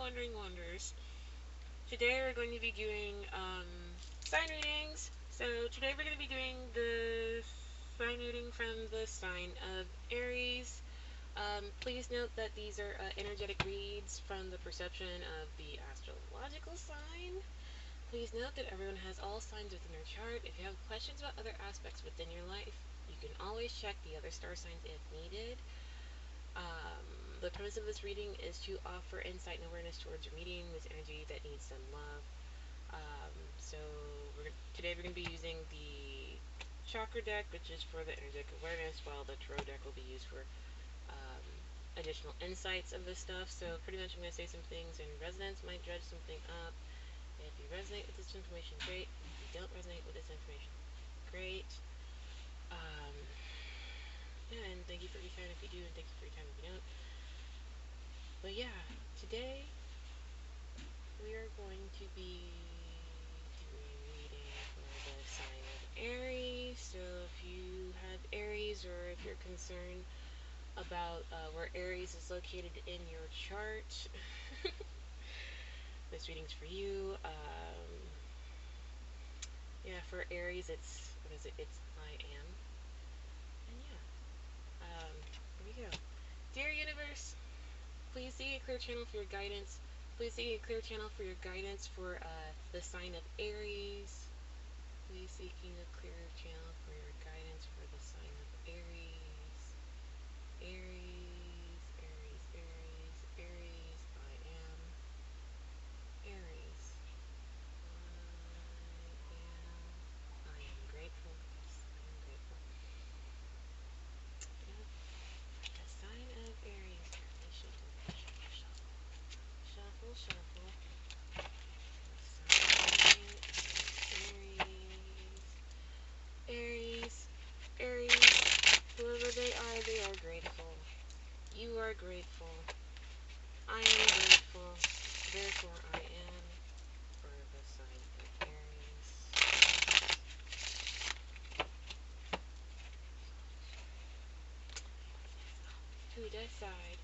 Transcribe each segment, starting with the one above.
wandering wonders. Today we're going to be doing sign readings. So today we're going to be doing the sign reading from the sign of Aries. Please note that these are energetic reads from the perception of the astrological sign. Please note that everyone has all signs within their chart. If you have questions about other aspects within your life, you can always check the other star signs if needed. The premise of this reading is to offer insight and awareness towards remediating this energy that needs some love. Today we're going to be using the chakra deck, which is for the energetic awareness, while the tarot deck will be used for additional insights of this stuff. So pretty much I'm going to say some things in resonance, might dredge something up. If you resonate with this information, great. If you don't resonate with this information, great. Yeah, and thank you for your time if you do, and thank you for your time if you don't. But yeah, today we are going to be doing reading for the sign of Aries. So if you have Aries, or if you're concerned about where Aries is located in your chart, this reading's for you. Yeah, for Aries, it's, what is it? It's I am. And yeah, here we go. Dear Universe, please see a clear channel for your guidance. Please see a clear channel for your guidance for the sign of Aries. Please seeking a clear channel for your guidance for the sign of Aries. Aries, Aries, Aries, Aries, I am. Aries. I am grateful. Yes, I am grateful. Yep. The sign of Aries. Shuffle, shuffle, shuffle. Shuffle, shuffle. Aries, Aries, whoever they are grateful. You are grateful. I am grateful. Therefore I am, for the sign of Aries. To decide.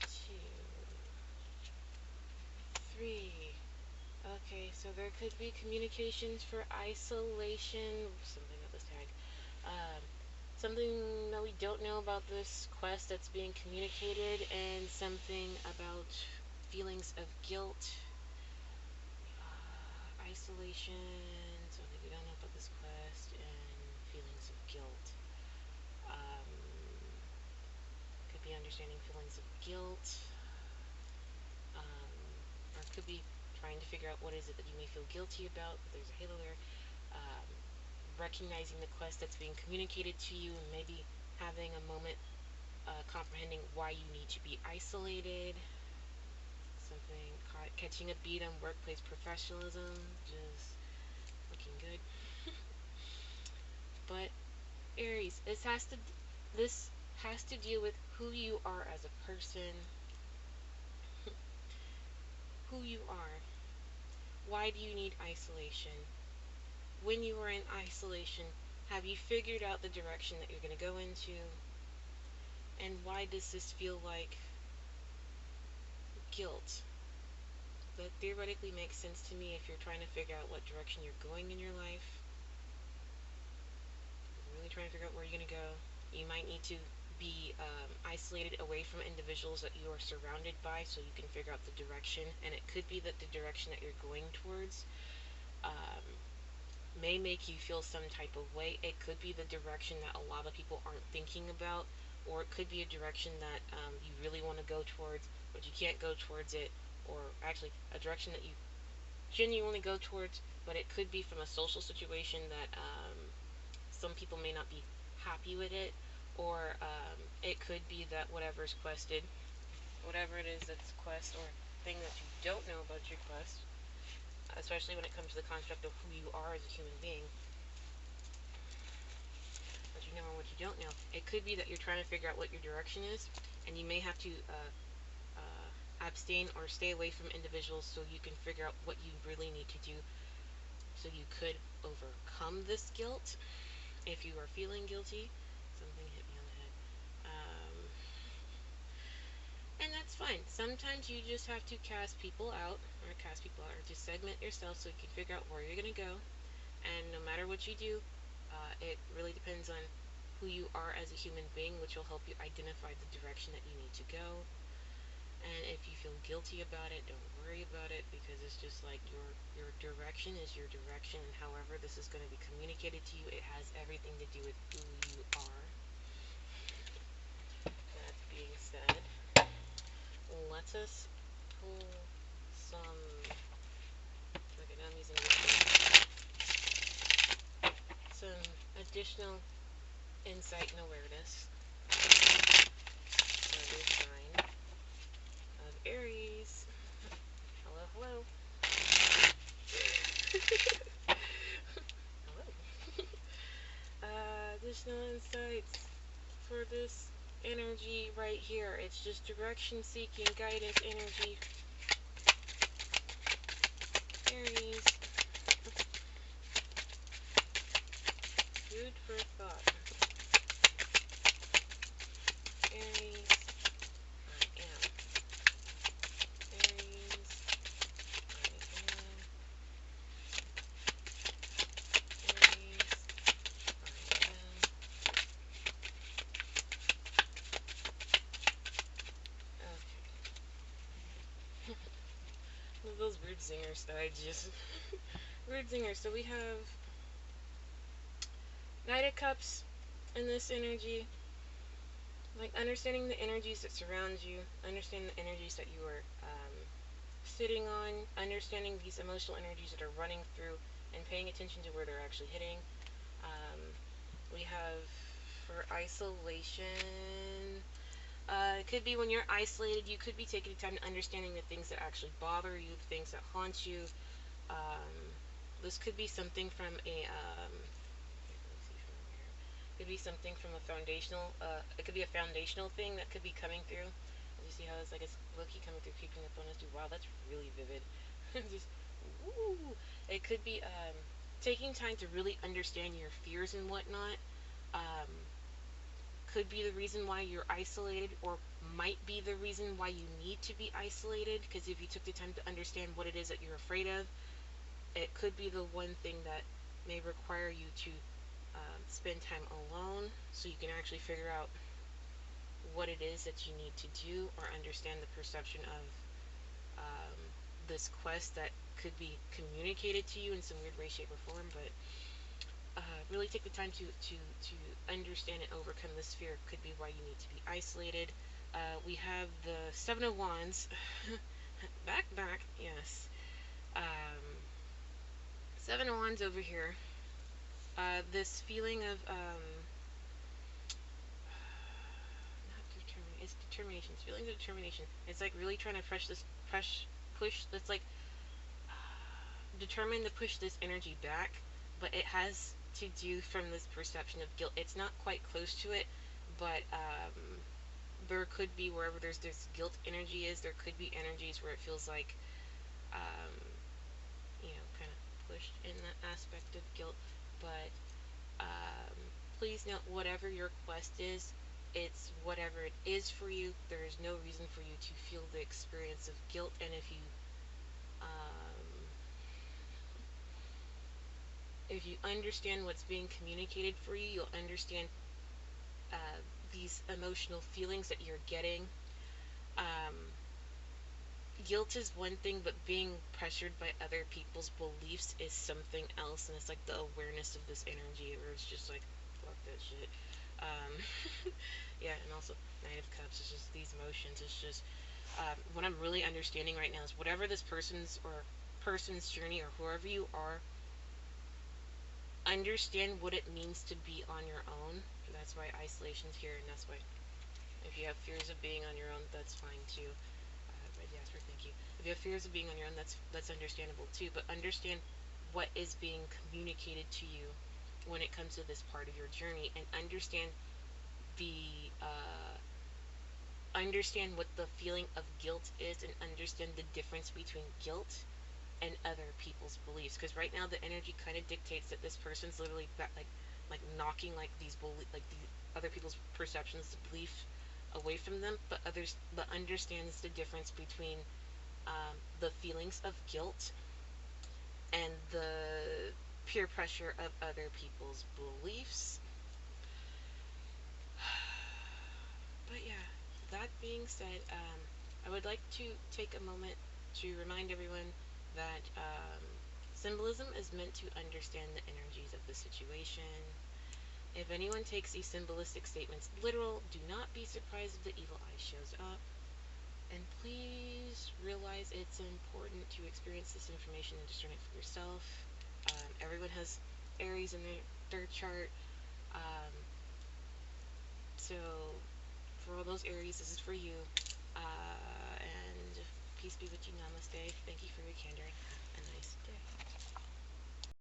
1, 2, 3. Okay, so there could be communications for isolation, something about this tag. Something that we don't know about this quest that's being communicated, and something about feelings of guilt. Isolation, something we don't know about this quest, and feelings of guilt. Could be understanding feelings of guilt. Or could be trying to figure out what is it that you may feel guilty about. But there's a halo there. Recognizing the quest that's being communicated to you, and maybe having a moment comprehending why you need to be isolated. Something, catching a beat on workplace professionalism, just looking good. But Aries, this has to deal with who you are as a person. Who you are. Why do you need isolation? When you are in isolation, have you figured out the direction that you're going to go into? And why does this feel like guilt? That theoretically makes sense to me if you're trying to figure out what direction you're going in your life. If you're really trying to figure out where you're going to go, you might need to be isolated away from individuals that you are surrounded by so you can figure out the direction. And it could be that the direction that you're going towards may make you feel some type of way. It could be the direction that a lot of people aren't thinking about, or it could be a direction that you really want to go towards, but you can't go towards it, or actually a direction that you genuinely go towards, but it could be from a social situation that some people may not be happy with it, or it could be that whatever's quested, whatever it is that's quest or thing that you don't know about your quest, especially when it comes to the construct of who you are as a human being, what you know and what you don't know. It could be that you're trying to figure out what your direction is, and you may have to abstain or stay away from individuals so you can figure out what you really need to do so you could overcome this guilt. If you are feeling guilty, something hit me on the head. And that's fine. Sometimes you just have to cast people out, or just segment yourself so you can figure out where you're going to go. And no matter what you do, it really depends on who you are as a human being, which will help you identify the direction that you need to go. And if you feel guilty about it, don't worry about it, because it's just like your direction is your direction, and however this is going to be communicated to you, it has everything to do with who you are. That being said, let us pull some. Okay, now I'm using this one. Some additional insight and awareness for the sign of Aries. Hello, hello. Hello. Additional insights for this energy right here. It's just direction seeking, guidance energy. Aries. Food for thought. Aries. I am. Aries. I am. Aries. I am. Okay. Those weird zingers that I just... weird zingers. So we have Knight of Cups in this energy. Like understanding the energies that surround you, understanding the energies that you are sitting on, understanding these emotional energies that are running through, and paying attention to where they're actually hitting. We have for isolation. It could be when you're isolated, you could be taking the time to understanding the things that actually bother you, the things that haunt you. This could be something from a could be something from a foundational. It could be a foundational thing that could be coming through. You see how it's like it's low-key coming through, keeping up on us. Wow, that's really vivid. Just woo. It could be taking time to really understand your fears and whatnot. Could be the reason why you're isolated, or might be the reason why you need to be isolated. Because if you took the time to understand what it is that you're afraid of, it could be the one thing that may require you to spend time alone, so you can actually figure out what it is that you need to do, or understand the perception of this quest that could be communicated to you in some weird way, shape, or form. But really take the time to understand and overcome this fear. Could be why you need to be isolated. We have the Seven of Wands. back, yes. Seven of Wands over here. This feeling of it's determination. It's feelings of determination. It's like really trying to push. It's like determined to push this energy back, but it has to do from this perception of guilt. It's not quite close to it, but there could be, wherever there's this guilt energy is, there could be energies where it feels like kind of pushed in that aspect of guilt. But please note, whatever your quest is, it's whatever it is for you. There is no reason for you to feel the experience of guilt. And if you understand what's being communicated for you, you'll understand these emotional feelings that you're getting. Guilt is one thing, but being pressured by other people's beliefs is something else. And it's like the awareness of this energy, where it's just like, fuck that shit. Yeah, and also Knight of Cups is just these emotions. It's just what I'm really understanding right now is whatever this person's journey, or whoever you are, understand what it means to be on your own. That's why isolation's here, and that's why if you have fears of being on your own, that's fine too. Jasper, thank you. If you have fears of being on your own, that's understandable too. But understand what is being communicated to you when it comes to this part of your journey, and understand what the feeling of guilt is, and understand the difference between guilt and other people's beliefs. Because right now the energy kind of dictates that this person's literally like knocking like these other people's perceptions, belief away from them, but understands the difference between the feelings of guilt and the peer pressure of other people's beliefs. But yeah, that being said, I would like to take a moment to remind everyone that symbolism is meant to understand the energies of the situation. If anyone takes these symbolistic statements literal, do not be surprised if the evil eye shows up. And please realize it's important to experience this information and discern it for yourself. Everyone has Aries in their chart. Um, so for all those Aries, this is for you. And peace be with you. Namaste. Thank you for your candor. Have a nice